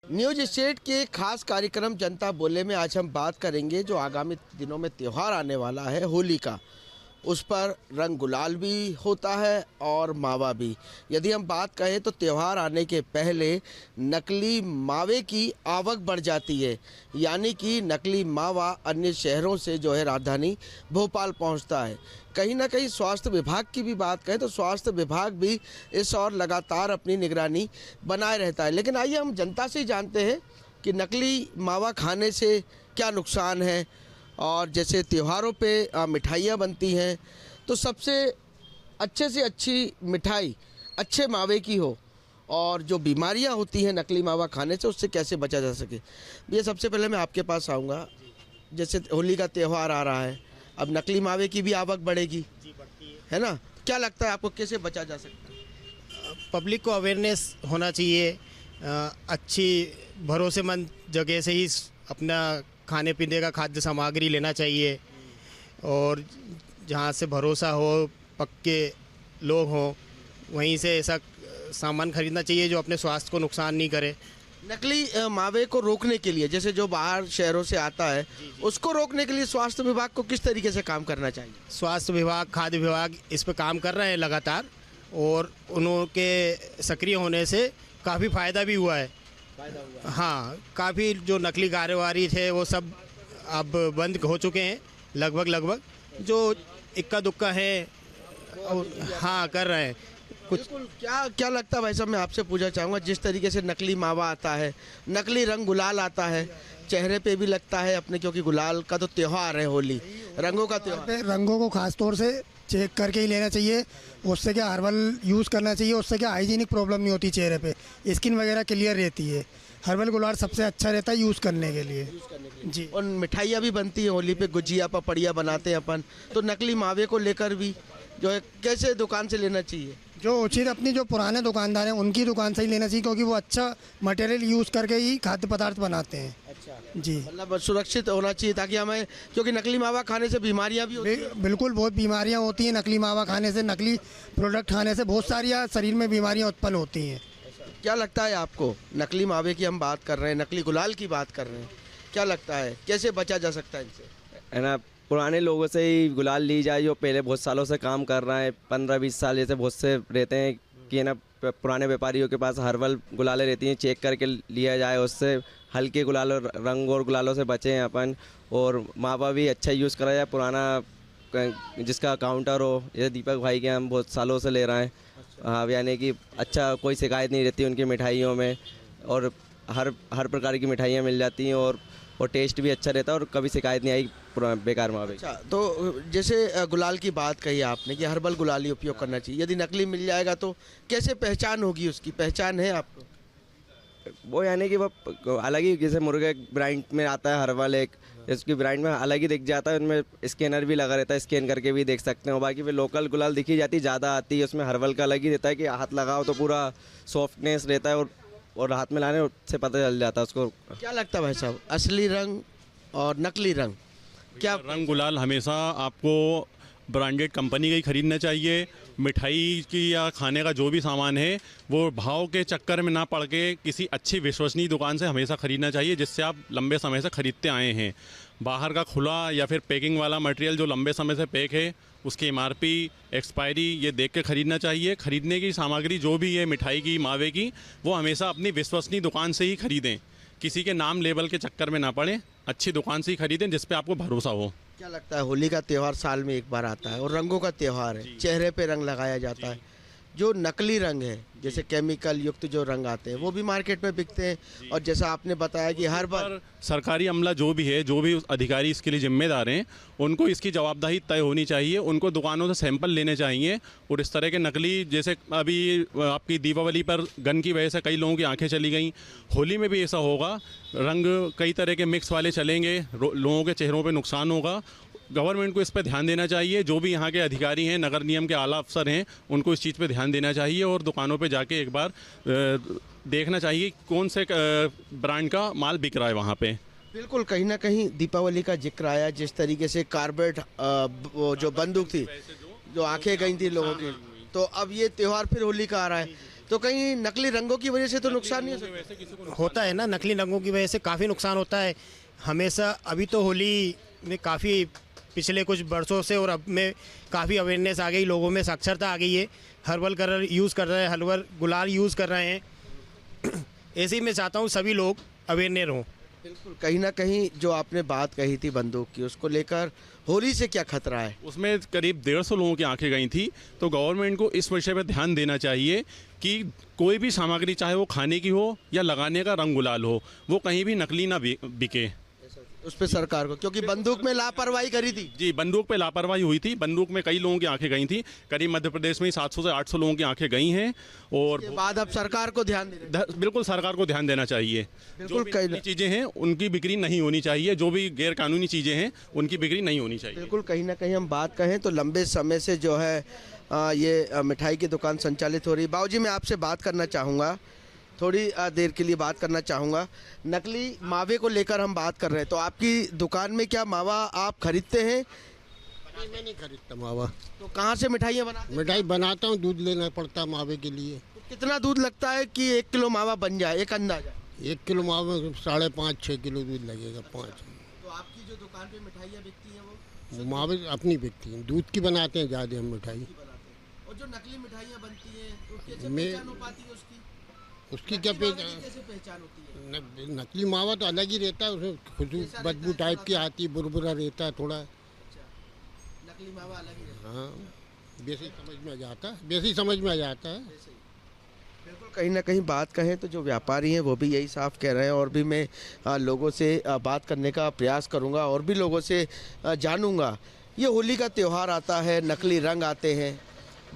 News state के खास कार्यक्रम जनता बोले में आज हम बात करेंगे जो आगामी दिनों में त्यौहार आने वाला है होली का। उस पर रंग गुलाल भी होता है और मावा भी। यदि हम बात कहें तो त्यौहार आने के पहले नकली मावे की आवक बढ़ जाती है, यानी कि नकली मावा अन्य शहरों से जो है राजधानी भोपाल पहुंचता है। कहीं ना कहीं स्वास्थ्य विभाग की भी बात करें तो स्वास्थ्य विभाग भी इस और लगातार अपनी निगरानी बनाए रहता है। लेकिन आइए हम जनता से जानते हैं कि नकली मावा खाने से क्या नुकसान है, और जैसे त्योहारों पे मिठाइयाँ बनती हैं तो सबसे अच्छे से अच्छी मिठाई अच्छे मावे की हो, और जो बीमारियां होती हैं नकली मावा खाने से उससे कैसे बचा जा सके। ये सबसे पहले मैं आपके पास आऊँगा। जैसे होली का त्यौहार आ रहा है, अब नकली मावे की भी आवक बढ़ेगी, है ना? क्या लगता है आपको कैसे बचा जा सकता है? पब्लिक को अवेयरनेस होना चाहिए। अच्छी भरोसेमंद जगह से ही अपना खाने पीने का खाद्य सामग्री लेना चाहिए, और जहाँ से भरोसा हो, पक्के लोग हों, वहीं से ऐसा सामान खरीदना चाहिए जो अपने स्वास्थ्य को नुकसान नहीं करे। नकली मावे को रोकने के लिए, जैसे जो बाहर शहरों से आता है, उसको रोकने के लिए स्वास्थ्य विभाग को किस तरीके से काम करना चाहिए? स्वास्थ्य विभाग, खाद्य विभाग इस पर काम कर रहे हैं लगातार, और उनके सक्रिय होने से काफ़ी फ़ायदा भी हुआ है। हाँ, काफ़ी जो नकली कारोबारी थे वो सब अब बंद हो चुके हैं लगभग। जो इक्का दुक्का है हाँ कर रहे हैं कुछ। बिल्कुल। क्या लगता है भाई साहब, मैं आपसे पूछना चाहूँगा, जिस तरीके से नकली मावा आता है, नकली रंग गुलाल आता है, चेहरे पे भी लगता है अपने, क्योंकि गुलाल का तो त्यौहार है होली, रंगों का त्यौहार। रंगों को खास तौर से चेक करके ही लेना चाहिए। उससे क्या हर्बल यूज़ करना चाहिए, उससे क्या हाइजीनिक प्रॉब्लम नहीं होती, चेहरे पे स्किन वगैरह क्लियर रहती है। हर्बल गुलाल सबसे अच्छा रहता है यूज़ करने के लिए जी। और मिठाइयाँ भी बनती हैं होली पे, गुजिया पपड़िया बनाते हैं अपन, तो नकली मावे को लेकर भी जो है कैसे दुकान से लेना चाहिए? जो उचित अपनी जो पुराने दुकानदार हैं उनकी दुकान से ही लेना चाहिए, क्योंकि वो अच्छा मटेरियल यूज़ करके ही खाद्य पदार्थ बनाते हैं। अच्छा जी, मतलब सुरक्षित होना चाहिए, ताकि हमें, क्योंकि नकली मावा खाने से बीमारियां भी होती हैं। बिल्कुल, बहुत बीमारियां होती हैं नकली मावा खाने से, नकली प्रोडक्ट खाने से बहुत सारी शरीर में बीमारियां उत्पन्न होती हैं। क्या लगता है आपको, नकली मावे की हम बात कर रहे हैं, नकली गुलाल की बात कर रहे हैं, क्या लगता है कैसे बचा जा सकता है इनसे? है ना, पुराने लोगों से ही गुलाल ली जाए जो पहले बहुत सालों से काम कर रहा है, 15-20 साल जैसे बहुत से रहते हैं कि ना पुराने व्यापारियों के पास हर्बल गुलालें रहती हैं, चेक करके लिया जाए, उससे हल्के गुलाल रंग और गुलालों से बचें अपन। और मावा भी अच्छा यूज़ करा जाए, पुराना जिसका काउंटर हो, जैसे दीपक भाई के हम बहुत सालों से ले रहे हैं। हाँ, यानी कि अच्छा कोई शिकायत नहीं रहती उनकी मिठाइयों में, और हर प्रकार की मिठाइयाँ मिल जाती हैं, और टेस्ट भी अच्छा रहता है, और कभी शिकायत नहीं आई बेकार मावे। अच्छा, तो जैसे गुलाल की बात कही आपने कि हर्बल गुलाल ही उपयोग करना चाहिए, यदि नकली मिल जाएगा तो कैसे पहचान होगी? उसकी पहचान है आपको? वो यानी कि वो अलग ही, जैसे मुर्गे ब्रांड में आता है हर्बल, एक इसकी ब्रांड में अलग ही दिख जाता है, उनमें स्कैनर भी लगा रहता है, स्कैन करके भी देख सकते हैं। बाकी फिर लोकल गुलाल दिखी जाती ज़्यादा आती है, उसमें हर्बल का अलग ही रहता है कि हाथ लगाओ तो पूरा सॉफ्टनेस रहता है, और हाथ में लाने से पता चल जाता है उसको। क्या लगता है भाई साहब, असली रंग और नकली रंग क्या? रंग गुलाल हमेशा आपको ब्रांडेड कंपनी का ही खरीदना चाहिए। मिठाई की या खाने का जो भी सामान है वो भाव के चक्कर में ना पड़ के किसी अच्छी विश्वसनीय दुकान से हमेशा ख़रीदना चाहिए, जिससे आप लंबे समय से ख़रीदते आए हैं। बाहर का खुला या फिर पैकिंग वाला मटेरियल जो लंबे समय से पैक है, उसकी MRP, एक्सपायरी ये देख के ख़रीदना चाहिए। ख़रीदने की सामग्री जो भी है मिठाई की, मावे की, वो हमेशा अपनी विश्वसनीय दुकान से ही ख़रीदें, किसी के नाम लेबल के चक्कर में ना पड़ें, अच्छी दुकान से ही खरीदें जिस पे आपको भरोसा हो। क्या लगता है, होली का त्यौहार साल में एक बार आता है और रंगों का त्यौहार है, चेहरे पे रंग लगाया जाता है। जो नकली रंग है, जैसे केमिकल युक्त जो रंग आते हैं, वो भी मार्केट में बिकते हैं, और जैसा आपने बताया कि हर बार सरकारी अमला जो भी है, जो भी अधिकारी इसके लिए जिम्मेदार हैं, उनको इसकी जवाबदेही तय होनी चाहिए। उनको दुकानों से सैंपल लेने चाहिए, और इस तरह के नकली, जैसे अभी आपकी दीपावली पर गन की वजह से कई लोगों की आंखें चली गई, होली में भी ऐसा होगा। रंग कई तरह के मिक्स वाले चलेंगे, लोगों के चेहरों पर नुकसान होगा। गवर्नमेंट को इस पर ध्यान देना चाहिए, जो भी यहाँ के अधिकारी हैं, नगर निगम के आला अफसर हैं, उनको इस चीज़ पे ध्यान देना चाहिए, और दुकानों पे जाके एक बार देखना चाहिए कौन से ब्रांड का माल बिक रहा है वहाँ पे। बिल्कुल, कहीं ना कहीं दीपावली का जिक्र आया, जिस तरीके से कार्बेट वो जो बंदूक थी, जो आंखें गई थी लोगों की, तो अब ये त्यौहार फिर होली का आ रहा है, तो कहीं नकली रंगों की वजह से तो नुकसान नहीं हो सकता? होता है ना, नकली रंगों की वजह से काफ़ी नुकसान होता है हमेशा। अभी तो होली में काफ़ी पिछले कुछ वर्षों से और अब में काफ़ी अवेयरनेस आ गई, लोगों में साक्षरता आ गई है। हर्बल कलर यूज़ कर रहे हैं, हर्बल गुलाल यूज़ कर रहे हैं। ऐसे ही मैं चाहता हूँ सभी लोग अवेयरनेस हों। बिल्कुल, कहीं ना कहीं जो आपने बात कही थी बंदूक की, उसको लेकर होली से क्या खतरा है? उसमें करीब 150 लोगों की आंखें गई थी। तो गवर्नमेंट को इस विषय पर ध्यान देना चाहिए कि कोई भी सामग्री, चाहे वो खाने की हो या लगाने का रंग गुलाल हो, वो कहीं भी नकली ना बिके। उस पर सरकार को, क्योंकि बंदूक में लापरवाही करी थी। जी, बंदूक पे लापरवाही हुई थी। बंदूक में कई लोगों की आंखें गई थी। करीब मध्य प्रदेश में 700 से 800 लोगों की आंखें गई हैं। और के बाद अब सरकार को ध्यान देना, बिल्कुल सरकार को ध्यान देना चाहिए। बिल्कुल, जो भी नकली चीज़ें हैं उनकी बिक्री नहीं होनी चाहिए। जो भी गैर कानूनी चीज़ें हैं उनकी बिक्री नहीं होनी चाहिए। बिल्कुल। कहीं ना कहीं हम बात कहें तो लंबे समय से जो है ये मिठाई की दुकान संचालित हो रही है। बाबूजी, मैं आपसे बात करना चाहूँगा, थोड़ी देर के लिए बात करना चाहूँगा। नकली मावे को लेकर हम बात कर रहे हैं, तो आपकी दुकान में क्या मावा आप खरीदते हैं? नहीं, मैं नहीं खरीदता मावा। तो कहाँ से मिठाइयाँ बनाते हैं? मिठाई बनाता हूँ, दूध लेना पड़ता है मावे के लिए। तो कितना दूध लगता है कि 1 किलो मावा बन जाए, एक अंदाजा? 1 किलो मावे में 5.5-6 किलो दूध लगेगा। 5। तो आपकी जो दुकान पे मिठाइयाँ बिकती हैं वो मावे अपनी बिकती हैं, दूध की बनाते हैं ज़्यादा हम मिठाई। बनाते हैं। और जो नकली मिठाइयाँ बनती हैं तो कैसे मैं- पहचान हो पाती है उसकी? उसकी क्या नकली मावे पहचान? की कैसे पहचान होती है? नकली मावा तो अलग ही रहता है, उसमें खुशबू बदबू टाइप की आती है, बुरबुरा रहता है थोड़ा। नकली मावा अलग ही रहता हाँ, बेसी समझ में आ जाता है, बेसी समझ में आ जाता है। है। बिल्कुल, कहीं ना कहीं बात कहें तो जो व्यापारी हैं वो भी यही साफ कह रहे हैं, और भी मैं लोगों से बात करने का प्रयास करूंगा और भी लोगों से जानूंगा। ये होली का त्यौहार आता है, नकली रंग आते हैं।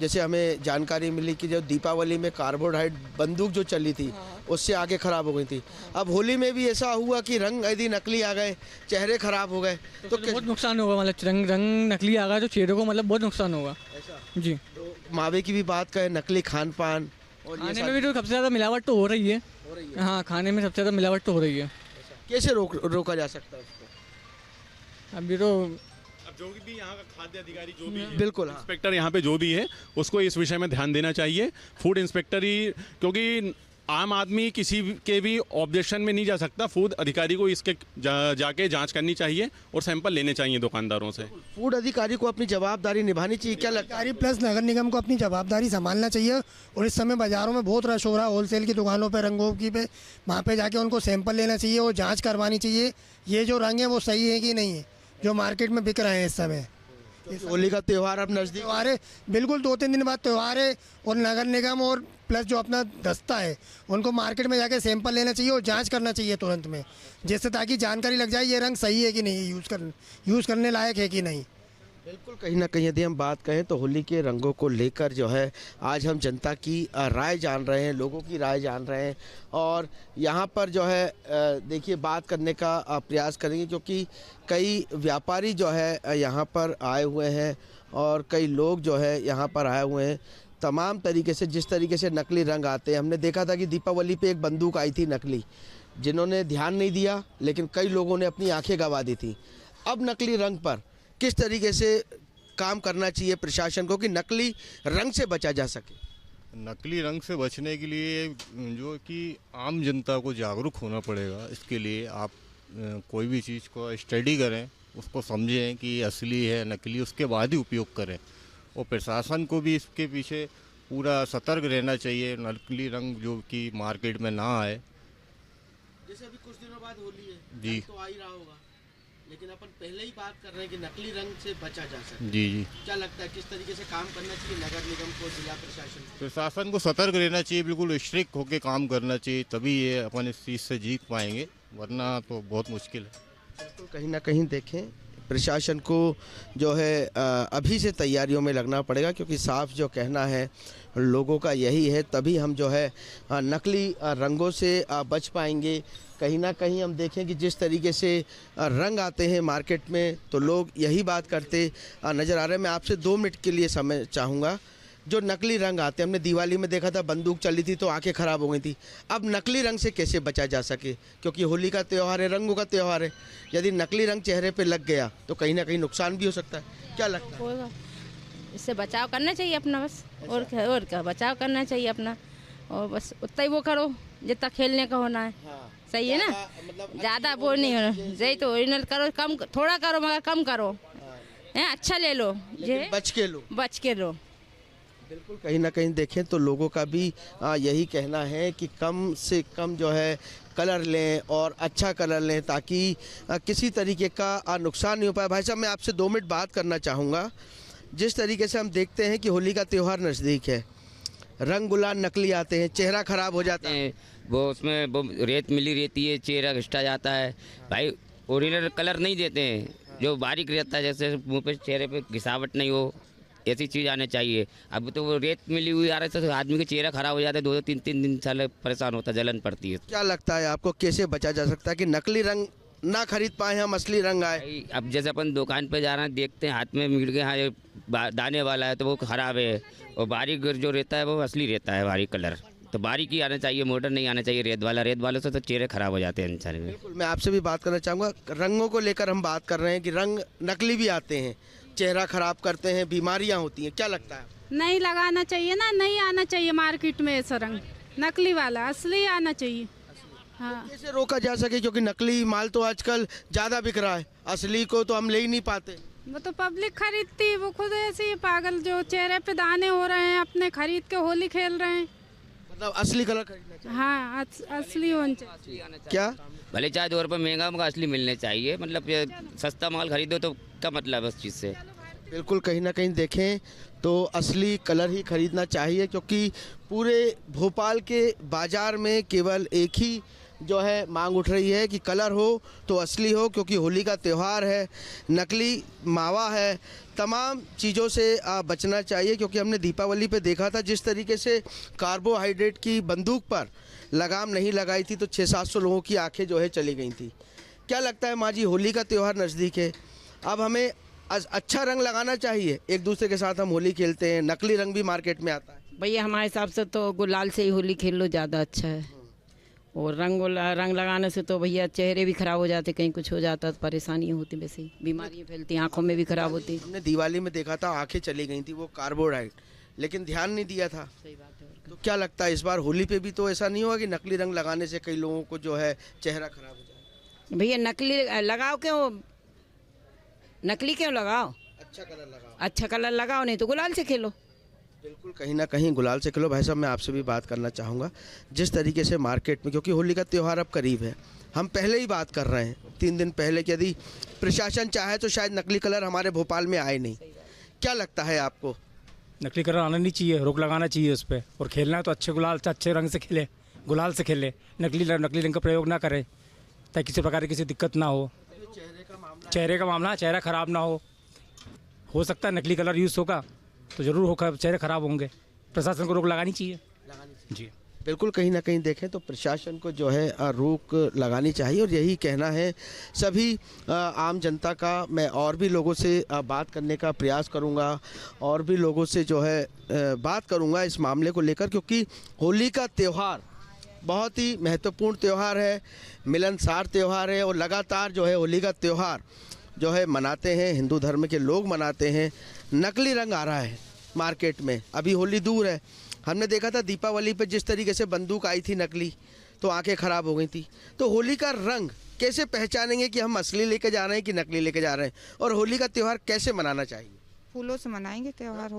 जैसे हमें जानकारी मिली कि जो दीपावली में कार्बोहाइड बंदूक जो चली थी उससे आगे खराब हो गई थी। अब होली में भी ऐसा हुआ कि रंग यदि नकली आ गए, चेहरे खराब हो गए तो बहुत नुकसान होगा। मतलब रंग नकली आ गया तो चेहरे को मतलब बहुत नुकसान होगा। जी, तो मावे की भी बात करें, नकली खान पान और ये खाने में भी तो सबसे ज़्यादा मिलावट तो हो रही है। हाँ, खाने में सबसे ज़्यादा मिलावट तो हो रही है। कैसे रोका जा सकता है उसको? अभी तो अब जो भी यहाँ का खाद्य अधिकारी जो भी है, बिल्कुल, हाँ। इंस्पेक्टर यहाँ पे जो भी है उसको इस विषय में ध्यान देना चाहिए। फूड इंस्पेक्टर ही, क्योंकि आम आदमी किसी के भी ऑब्जेक्शन में नहीं जा सकता। फूड अधिकारी को इसके जाके जांच करनी चाहिए और सैंपल लेने चाहिए दुकानदारों से। फूड अधिकारी को अपनी जवाबदारी निभानी चाहिए, क्या लगता है? अधिकारी प्लस नगर निगम को अपनी जवाबदारी संभालना चाहिए। और इस समय बाज़ारों में बहुत रश हो रहा है, होलसेल की दुकानों पे, रंगों की पे, वहाँ पे जाके उनको सैंपल लेना चाहिए और जांच करवानी चाहिए ये जो रंग है वो सही है कि नहीं है जो मार्केट में बिक रहे हैं इस समय। होली का त्यौहार अब नज़दीक त्यौहार है, बिल्कुल 2-3 दिन बाद त्यौहार है, और नगर निगम और प्लस जो अपना दस्ता है उनको मार्केट में जाके सैंपल लेना चाहिए और जांच करना चाहिए तुरंत में, जिससे ताकि जानकारी लग जाए ये रंग सही है कि नहीं, यूज़ करने लायक है कि नहीं। बिल्कुल, कहीं ना कहीं यदि हम बात कहें तो होली के रंगों को लेकर जो है आज हम जनता की राय जान रहे हैं, लोगों की राय जान रहे हैं, और यहाँ पर जो है देखिए बात करने का प्रयास करेंगे, क्योंकि कई व्यापारी जो है यहाँ पर आए हुए हैं और कई लोग जो है यहाँ पर आए हुए हैं। तमाम तरीके से, जिस तरीके से नकली रंग आते हैं, हमने देखा था कि दीपावली पे एक बंदूक आई थी नकली, जिन्होंने ध्यान नहीं दिया लेकिन कई लोगों ने अपनी आंखें गंवा दी थी। अब नकली रंग पर किस तरीके से काम करना चाहिए प्रशासन को कि नकली रंग से बचा जा सके? नकली रंग से बचने के लिए जो कि आम जनता को जागरूक होना पड़ेगा। इसके लिए आप कोई भी चीज़ को स्टडी करें, उसको समझें कि असली है नकली, उसके बाद ही उपयोग करें। और प्रशासन को भी इसके पीछे पूरा सतर्क रहना चाहिए, नकली रंग जो कि मार्केट में ना आए। जैसे अभी कुछ दिनों बाद होली है जी, तो आ ही रहा होगा, लेकिन अपन पहले ही बात कर रहे हैं कि नकली रंग से बचा जा सके। जी जी, क्या लगता है किस तरीके से काम करना चाहिए नगर निगम को, जिला प्रशासन को? प्रशासन को सतर्क रहना चाहिए, बिल्कुल स्ट्रिक्ट होकर काम करना चाहिए, तभी ये अपन इस चीज़ से जीत पाएंगे, वरना तो बहुत मुश्किल है। बिल्कुल, कहीं ना कहीं देखें प्रशासन को जो है अभी से तैयारियों में लगना पड़ेगा, क्योंकि साफ जो कहना है लोगों का यही है, तभी हम जो है नकली रंगों से बच पाएंगे। कहीं ना कहीं हम देखें कि जिस तरीके से रंग आते हैं मार्केट में तो लोग यही बात करते नज़र आ रहे हैं। मैं आपसे 2 मिनट के लिए समय चाहूँगा। जो नकली रंग आते हैं, हमने दिवाली में देखा था बंदूक चली थी तो आंखें ख़राब हो गई थी। अब नकली रंग से कैसे बचा जा सके, क्योंकि होली का त्यौहार है, रंगों का त्यौहार है। यदि नकली रंग चेहरे पे लग गया तो कहीं ना कहीं नुकसान भी हो सकता है, क्या लगता है? इससे बचाव करना चाहिए अपना, बस और क्या बचाव करना चाहिए अपना। और बस उतना ही वो करो जितना खेलने का होना है। सही है ना, ज़्यादा वो नहीं होना। सही तो ओरिजिनल करो, कम थोड़ा करो मगर कम करो, है अच्छा ले लो, ये बच के लो। बच के लो। बिल्कुल, कहीं ना कहीं देखें तो लोगों का भी यही कहना है कि कम से कम जो है कलर लें और अच्छा कलर लें ताकि किसी तरीके का नुकसान नहीं हो पाए। भाई साहब, मैं आपसे 2 मिनट बात करना चाहूँगा। जिस तरीके से हम देखते हैं कि होली का त्यौहार नज़दीक है, रंग गुलाल नकली आते हैं, चेहरा ख़राब हो जाता है, वो उसमें वो रेत मिली रहती है, चेहरा घिसटा जाता है। भाई ओरिजिनल कलर नहीं देते हैं, जो बारीक रहता है, जैसे मुँह पे चेहरे पे घिसावट नहीं हो, ऐसी चीज़ आने चाहिए। अब तो वो रेत मिली हुई आ रही है तो आदमी का चेहरा खराब हो जाता है, 2-3 दिन साल परेशान होता है, जलन पड़ती है। क्या लगता है आपको कैसे बचा जा सकता है कि नकली रंग ना खरीद पाए हम, असली रंग आए? अब जैसे अपन दुकान पे जा रहे हैं, देखते हैं हाथ में मिल गए, हाँ ये दाने वाला है तो वो ख़राब है, और बारीक जो रहता है वो असली रहता है, बारीक कलर तो बारीक ही आना चाहिए, मॉडर्न नहीं आना चाहिए। रेत वालों से तो चेहरे खराब हो जाते हैं इंसान में। बिल्कुल, मैं आपसे भी बात करना चाहूँगा। रंगों को लेकर हम बात कर रहे हैं कि रंग नकली भी आते हैं, चेहरा खराब करते हैं, बीमारियाँ होती हैं, क्या लगता है? नहीं लगाना चाहिए ना, नहीं आना चाहिए मार्केट में ऐसा रंग, नकली वाला, असली आना चाहिए। हाँ, कैसे रोका जा सके, क्योंकि नकली माल तो आजकल ज़्यादा बिक रहा है, असली को तो हम ले ही नहीं पाते। वो तो पब्लिक खरीदती है, वो खुद ऐसे ही पागल जो चेहरे पे दाने हो रहे हैं अपने खरीद के होली खेल रहे हैं। मतलब असली कलर खरीदना चाहिए। हाँ, असली होना चाहिए। क्या भले चाहे 2 रुपये महंगा मगर असली मिलने चाहिए, मतलब ये सस्ता माल खरीदो तो क्या मतलब है उस चीज़ से। बिल्कुल, कहीं ना कहीं देखें तो असली कलर ही खरीदना चाहिए, क्योंकि पूरे भोपाल के बाज़ार में केवल एक ही जो है मांग उठ रही है कि कलर हो तो असली हो, क्योंकि होली का त्यौहार है, नकली मावा है, तमाम चीज़ों से बचना चाहिए। क्योंकि हमने दीपावली पे देखा था जिस तरीके से कार्बोहाइड्रेट की बंदूक पर लगाम नहीं लगाई थी तो 600-700 लोगों की आंखें जो है चली गई थी। क्या लगता है माँ जी, होली का त्यौहार नज़दीक है, अब हमें अच्छा रंग लगाना चाहिए? एक दूसरे के साथ हम होली खेलते हैं, नकली रंग भी मार्केट में आता है। भैया हमारे हिसाब से तो गुलाल से ही होली खेल लो, ज़्यादा अच्छा है। और रंग लगाने से तो भैया चेहरे भी खराब हो जाते, कहीं कुछ हो जाता तो परेशानियाँ होती, वैसे ही बीमारियाँ फैलती, आंखों में भी खराब होती। हमने दिवाली में देखा था आंखें चली गई थी, वो कार्बोहाइड्रेट, लेकिन ध्यान नहीं दिया था। सही बात है। तो क्या लगता है इस बार होली पे भी तो ऐसा नहीं होगा कि नकली रंग लगाने से कई लोगों को जो है चेहरा खराब हो जाए? भैया नकली लगाओ क्यों, नकली क्यों लगाओ, अच्छा कलर लगाओ। अच्छा कलर लगाओ, नहीं तो गुलाल से खेलो। बिल्कुल, कहीं ना कहीं गुलाल से खेलो। भाई साहब, मैं आपसे भी बात करना चाहूँगा, जिस तरीके से मार्केट में, क्योंकि होली का त्यौहार अब करीब है, हम पहले ही बात कर रहे हैं 3 दिन पहले कि यदि प्रशासन चाहे तो शायद नकली कलर हमारे भोपाल में आए नहीं। क्या लगता है आपको? नकली कलर आना नहीं चाहिए, रोक लगाना चाहिए उस पर, और खेलना है तो अच्छे गुलाल से, अच्छे रंग से खेले, गुलाल से खेले, नकली रंग का प्रयोग ना करें ताकि किसी प्रकार की किसी दिक्कत ना हो। चेहरे का मामला, चेहरा खराब ना हो सकता है नकली कलर यूज़ होगा तो ज़रूर होगा, चेहरे खराब होंगे। प्रशासन को रोक लगानी चाहिए जी। बिल्कुल, कहीं ना कहीं देखें तो प्रशासन को जो है रोक लगानी चाहिए, और यही कहना है सभी आम जनता का। मैं और भी लोगों से बात करने का प्रयास करूंगा, और भी लोगों से जो है बात करूंगा इस मामले को लेकर, क्योंकि होली का त्यौहार बहुत ही महत्वपूर्ण त्यौहार है, मिलनसार त्यौहार है, और लगातार जो है होली का त्यौहार जो है मनाते हैं, हिंदू धर्म के लोग मनाते हैं। नकली रंग आ रहा है मार्केट में, अभी होली दूर है, हमने देखा था दीपावली पे जिस तरीके से बंदूक आई थी नकली, तो आंखें ख़राब हो गई थी। तो होली का रंग कैसे पहचानेंगे कि हम असली लेके जा रहे हैं कि नकली लेके जा रहे हैं, और होली का त्यौहार कैसे मनाना चाहिए? फूलों से मनाएंगे त्यौहार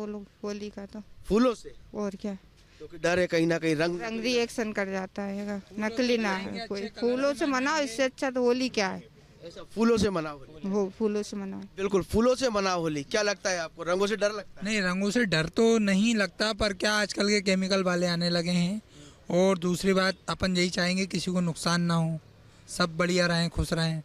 होली का, तो फूलों से, और क्या, क्योंकि डर है कहीं ना कहीं रंग रिएक्शन कर जाता है, नकली ना है कोई। फूलों से मनाओ, इससे अच्छा तो होली क्या है। ऐसा फूलों से मनाओ हो, फूलों से मनाओ। बिल्कुल, फूलों से मनाओ होली। क्या लगता है आपको, रंगों से डर लगता है? नहीं, रंगों से डर तो नहीं लगता, पर क्या आजकल के केमिकल वाले आने लगे हैं, और दूसरी बात अपन यही चाहेंगे किसी को नुकसान ना हो, सब बढ़िया रहें, खुश रहें।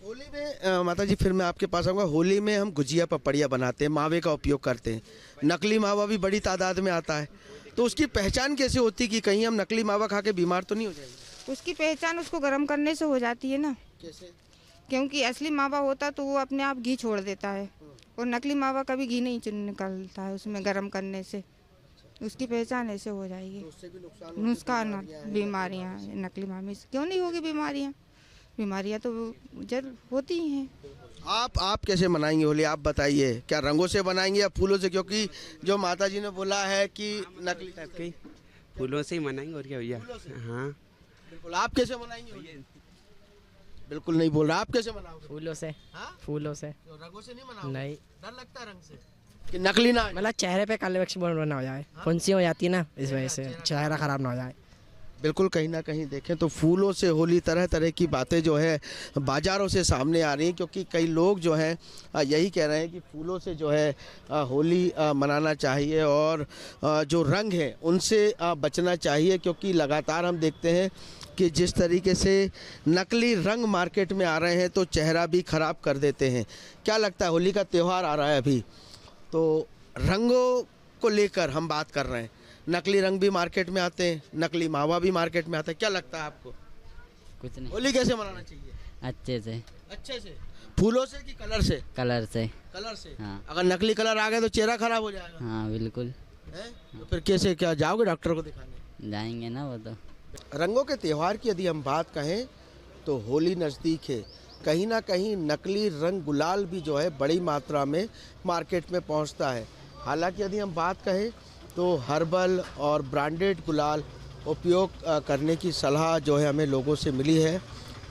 होली में माता जी फिर मैं आपके पास आऊँगा, होली में हम गुजिया पपड़िया बनाते हैं, मावे का उपयोग करते हैं, नकली मावा भी बड़ी तादाद में आता है, तो उसकी पहचान कैसे होती कि कहीं हम नकली मावा खा के बीमार तो नहीं हो जाएंगे? उसकी पहचान उसको गर्म करने से हो जाती है ना। कैसे? क्योंकि असली मावा होता तो वो अपने आप घी छोड़ देता है, और नकली मावा कभी घी नहीं निकलता है उसमें गर्म करने से, उसकी पहचान ऐसे हो जाएगी। तो उससे भी नुकसान, बीमारियाँ, नकली मावे से क्यों नहीं होगी बीमारियाँ, बीमारियाँ तो जरूर होती ही हैं। आप कैसे मनाएंगे होली, आप बताइए, क्या रंगों से बनाएंगे या फूलों से? क्योंकि जो माता जी ने बोला है कि नकली फूलों से ही मनाएंगे और क्या भैया। हाँ बिल्कुल। आप कैसे मनाएंगे होली? बिल्कुल नहीं बोल रहा। आप कैसे मनाओगे? फूलों से। हाँ? फूलों से। तो रंगों से नहीं मनाओगे? नहीं। डर लगता है रंग से कि नकली ना मतलब चेहरे पे काले बक्श ना हो जाए, फुंसी हो जाती है ना, इस वजह से चेहरा खराब ना हो जाए। बिल्कुल। कहीं ना कहीं देखें तो फूलों से होली, तरह तरह की बातें जो है बाज़ारों से सामने आ रही हैं, क्योंकि कई लोग जो हैं यही कह रहे हैं कि फूलों से जो है होली मनाना चाहिए और जो रंग हैं उनसे बचना चाहिए, क्योंकि लगातार हम देखते हैं कि जिस तरीके से नकली रंग मार्केट में आ रहे हैं तो चेहरा भी ख़राब कर देते हैं। क्या लगता है, होली का त्यौहार आ रहा है अभी, तो रंगों को लेकर हम बात कर रहे हैं, नकली रंग भी मार्केट में आते हैं, नकली मावा भी मार्केट में आता है, क्या लगता है आपको? कुछ नहीं। होली कैसे मनाना चाहिए? अच्छे से। अच्छे से? फूलों से कि कलर से? कलर से। कलर से? हाँ। अगर नकली कलर आ गए तो चेहरा खराब हो जाएगा। हाँ बिल्कुल। है? तो फिर कैसे, क्या जाओगे डॉक्टर को दिखाने? जाएंगे ना वो तो। रंगों के त्यौहार की यदि हम बात कहें तो होली नज़दीक है, कहीं ना कहीं नकली रंग गुलाल भी जो है बड़ी मात्रा में मार्केट में पहुंचता है। हालांकि यदि हम बात कहें तो हर्बल और ब्रांडेड गुलाल उपयोग करने की सलाह जो है हमें लोगों से मिली है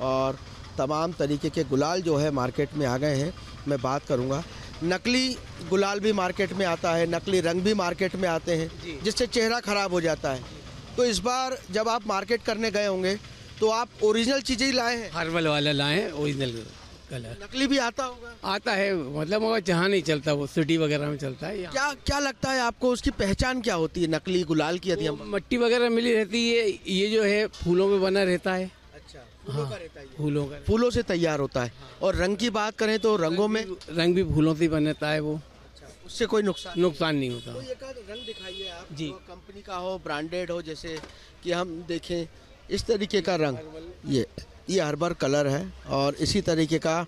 और तमाम तरीके के गुलाल जो है मार्केट में आ गए हैं। मैं बात करूंगा, नकली गुलाल भी मार्केट में आता है, नकली रंग भी मार्केट में आते हैं जिससे चेहरा ख़राब हो जाता है। तो इस बार जब आप मार्केट करने गए होंगे तो आप ओरिजिनल चीज़ें ही लाए हैं? हर्बल वाला लाए हैं, ओरिजिनल कलर। नकली भी आता होगा? आता है, मतलब मगर जहाँ नहीं चलता, वो सिटी वगैरह में चलता है। क्या क्या लगता है आपको, उसकी पहचान क्या होती है नकली गुलाल की? यदि हम मट्टी वगैरह मिली रहती है, ये जो है फूलों में बना रहता है। अच्छा, फूलों का रहता है? फूलों का, फूलों से तैयार होता है। और रंग की बात करें तो रंगों में रंग भी फूलों से ही बनता है वो। उससे कोई नुकसान नहीं होता। तो एक रंग दिखाइए आप जी, जो कंपनी का हो, ब्रांडेड हो, जैसे कि हम देखें इस तरीके का रंग, ये हर्बल कलर है और इसी तरीके का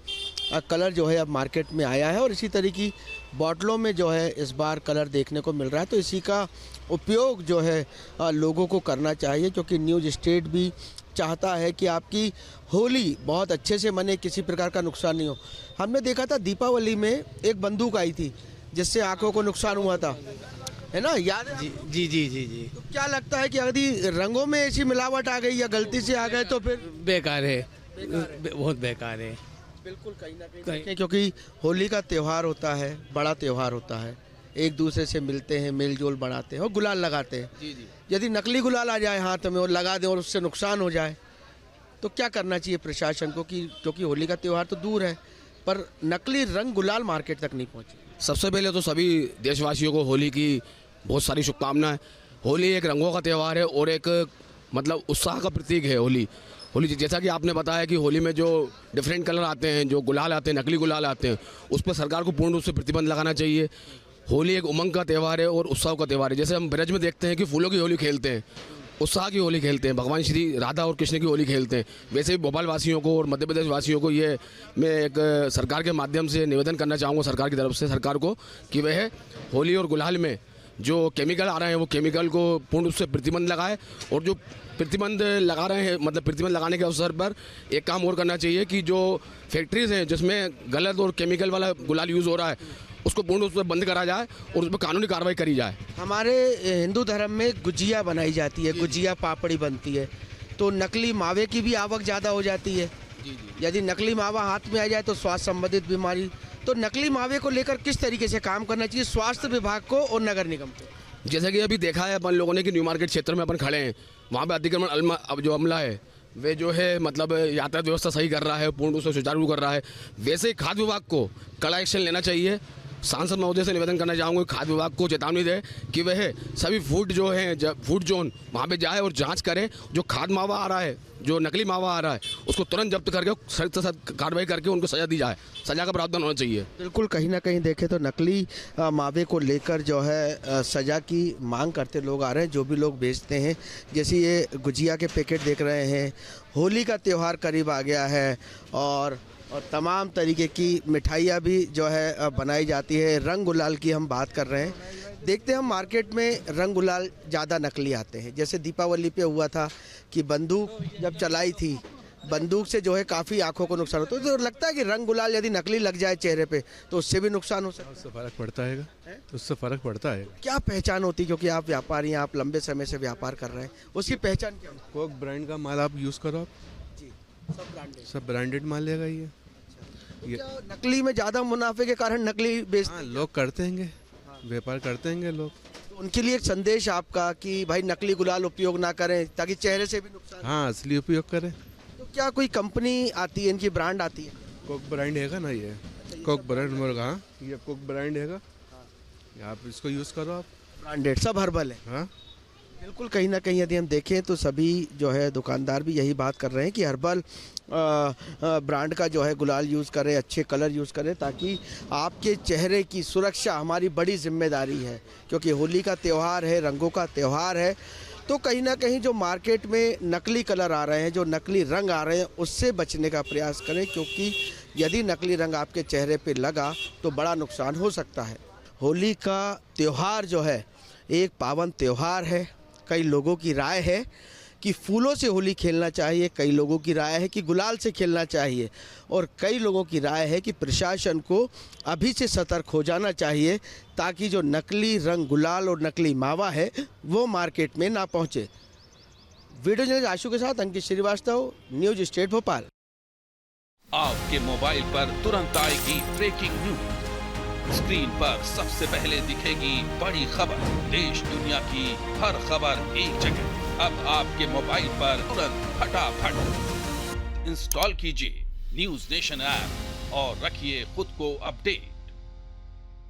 कलर जो है अब मार्केट में आया है और इसी तरह की बॉटलों में जो है इस बार कलर देखने को मिल रहा है। तो इसी का उपयोग जो है लोगों को करना चाहिए, क्योंकि न्यूज़ स्टेट भी चाहता है कि आपकी होली बहुत अच्छे से मने, किसी प्रकार का नुकसान नहीं हो। हमने देखा था दीपावली में एक बंदूक आई थी जिससे आंखों को नुकसान हुआ था, है ना, याद है? जी जी जी जी। तो क्या लगता है कि यदि रंगों में ऐसी मिलावट आ गई या गलती से आ गए तो फिर बेकार है, बहुत बेकार है। बिल्कुल। कहीं ना कहीं क्योंकि होली का त्यौहार होता है, बड़ा त्यौहार होता है, एक दूसरे से मिलते हैं, मेल जोल बढ़ाते हैं और गुलाल लगाते हैं। जी जी। यदि नकली गुलाल आ जाए हाथ में और लगा दें और उससे नुकसान हो जाए तो क्या करना चाहिए प्रशासन को? कि क्योंकि होली का त्यौहार तो दूर है पर नकली रंग गुलाल मार्केट तक नहीं पहुँचे। सबसे पहले तो सभी देशवासियों को होली की बहुत सारी शुभकामनाएं। होली एक रंगों का त्यौहार है और एक मतलब उत्साह का प्रतीक है होली। जैसा कि आपने बताया कि होली में जो डिफरेंट कलर आते हैं, जो गुलाल आते हैं, नकली गुलाल आते हैं, उस पर सरकार को पूर्ण रूप से प्रतिबंध लगाना चाहिए। होली एक उमंग का त्यौहार है और उत्साह का त्यौहार है। जैसे हम ब्रज में देखते हैं कि फूलों की होली खेलते हैं, उत्साह की होली खेलते हैं, भगवान श्री राधा और कृष्ण की होली खेलते हैं, वैसे ही भोपाल वासियों को और मध्य प्रदेश वासियों को ये मैं एक सरकार के माध्यम से निवेदन करना चाहूँगा, सरकार की तरफ से सरकार को, कि वह होली और गुलाल में जो केमिकल आ रहे हैं वो केमिकल को पूर्ण रूप से प्रतिबंध लगाए। और जो प्रतिबंध लगा रहे हैं, मतलब प्रतिबंध लगाने के अवसर पर एक काम और करना चाहिए कि जो फैक्ट्रीज़ हैं जिसमें गलत और केमिकल वाला गुलाल यूज़ हो रहा है उसको पूर्ण रूप से बंद करा जाए और उस पर कानूनी कार्रवाई करी जाए। हमारे हिंदू धर्म में गुजिया बनाई जाती है, गुजिया पापड़ी बनती है, तो नकली मावे की भी आवक ज़्यादा हो जाती है। यदि नकली मावा हाथ में आ जाए तो स्वास्थ्य संबंधित बीमारी, तो नकली मावे को लेकर किस तरीके से काम करना चाहिए स्वास्थ्य विभाग को और नगर निगम को? जैसा कि अभी देखा है अपन लोगों ने कि न्यू मार्केट क्षेत्र में अपन खड़े हैं, वहाँ पे अतिक्रमण अब जो अमला है वे जो है मतलब यातायात व्यवस्था सही कर रहा है, पूर्ण रूप से सुचारू कर रहा है। वैसे खाद्य विभाग को कड़ा एक्शन लेना चाहिए। सांसद महोदय से निवेदन करना चाहूँगा खाद्य विभाग को चेतावनी दे कि वह सभी फूड जो है फूड जोन वहाँ पे जाए और जांच करे, जो खाद मावा आ रहा है, जो नकली मावा आ रहा है, उसको तुरंत जब्त करके सख्त से सख्त कार्रवाई करके उनको सजा दी जाए, सजा का प्रावधान होना चाहिए। बिल्कुल। कहीं ना कहीं देखें तो नकली मावे को लेकर जो है सजा की मांग करते लोग आ रहे हैं, जो भी लोग बेचते हैं। जैसे ये गुजिया के पैकेट देख रहे हैं, होली का त्यौहार करीब आ गया है और तमाम तरीके की मिठाइयाँ भी जो है बनाई जाती है। रंग गुलाल की हम बात कर रहे हैं, देखते हैं हम मार्केट में रंग गुलाल ज़्यादा नकली आते हैं। जैसे दीपावली पे हुआ था कि बंदूक जब चलाई थी बंदूक से जो है काफ़ी आंखों को नुकसान होता है। तो लगता है कि रंग गुलाल यदि नकली लग जाए चेहरे पे तो उससे भी नुकसान हो सकता है। उससे फ़र्क पड़ता है, उससे फ़र्क पड़ता है। क्या पहचान होती है, क्योंकि आप व्यापारी हैं, आप लंबे समय से व्यापार कर रहे हैं, उसकी पहचान क्या होती कोक ब्रांड का माल आप यूज़ करो, आप जी सब ब्रांडेड माल लेगा ये। क्या नकली में ज़्यादा मुनाफे के कारण नकली बेचते हैं? लोग करते हैं, व्यापार करते हैं लोग। तो उनके लिए एक संदेश आपका कि भाई नकली गुलाल उपयोग ना करें ताकि चेहरे से भी नुकसान। हाँ, असली उपयोग करें। तो क्या कोई कंपनी आती है, इनकी ब्रांड आती है? कोक ब्रांड हैगा ना, ये कोक ब्रांड मुर्गा। हाँ, ये कोक ब्रांड हैगा, आप इसको यूज़ करो। आप ब्रांडेड सब हर्बल है। हाँ बिल्कुल, कहीं ना कहीं यदि हम देखें तो सभी जो है दुकानदार भी यही बात कर रहे हैं कि हर्बल ब्रांड का जो है गुलाल यूज़ करें, अच्छे कलर यूज़ करें, ताकि आपके चेहरे की सुरक्षा हमारी बड़ी जिम्मेदारी है। क्योंकि होली का त्यौहार है, रंगों का त्यौहार है, तो कहीं ना कहीं जो मार्केट में नकली कलर आ रहे हैं, जो नकली रंग आ रहे हैं, उससे बचने का प्रयास करें। क्योंकि यदि नकली रंग आपके चेहरे पे लगा तो बड़ा नुकसान हो सकता है। होली का त्यौहार जो है एक पावन त्यौहार है। कई लोगों की राय है कि फूलों से होली खेलना चाहिए, कई लोगों की राय है कि गुलाल से खेलना चाहिए, और कई लोगों की राय है कि प्रशासन को अभी से सतर्क हो जाना चाहिए ताकि जो नकली रंग गुलाल और नकली मावा है वो मार्केट में ना पहुंचे। वीडियो जर्नलिस्ट आशु के साथ अंकित श्रीवास्तव, न्यूज स्टेट भोपाल। आपके मोबाइल पर तुरंत आएगी ब्रेकिंग न्यूज, स्क्रीन पर सबसे पहले दिखेगी बड़ी खबर, देश दुनिया की हर खबर एक जगह। अब आपके मोबाइल पर तुरंत फटाफट इंस्टॉल कीजिए न्यूज़ नेशन ऐप और रखिए खुद को अपडेट।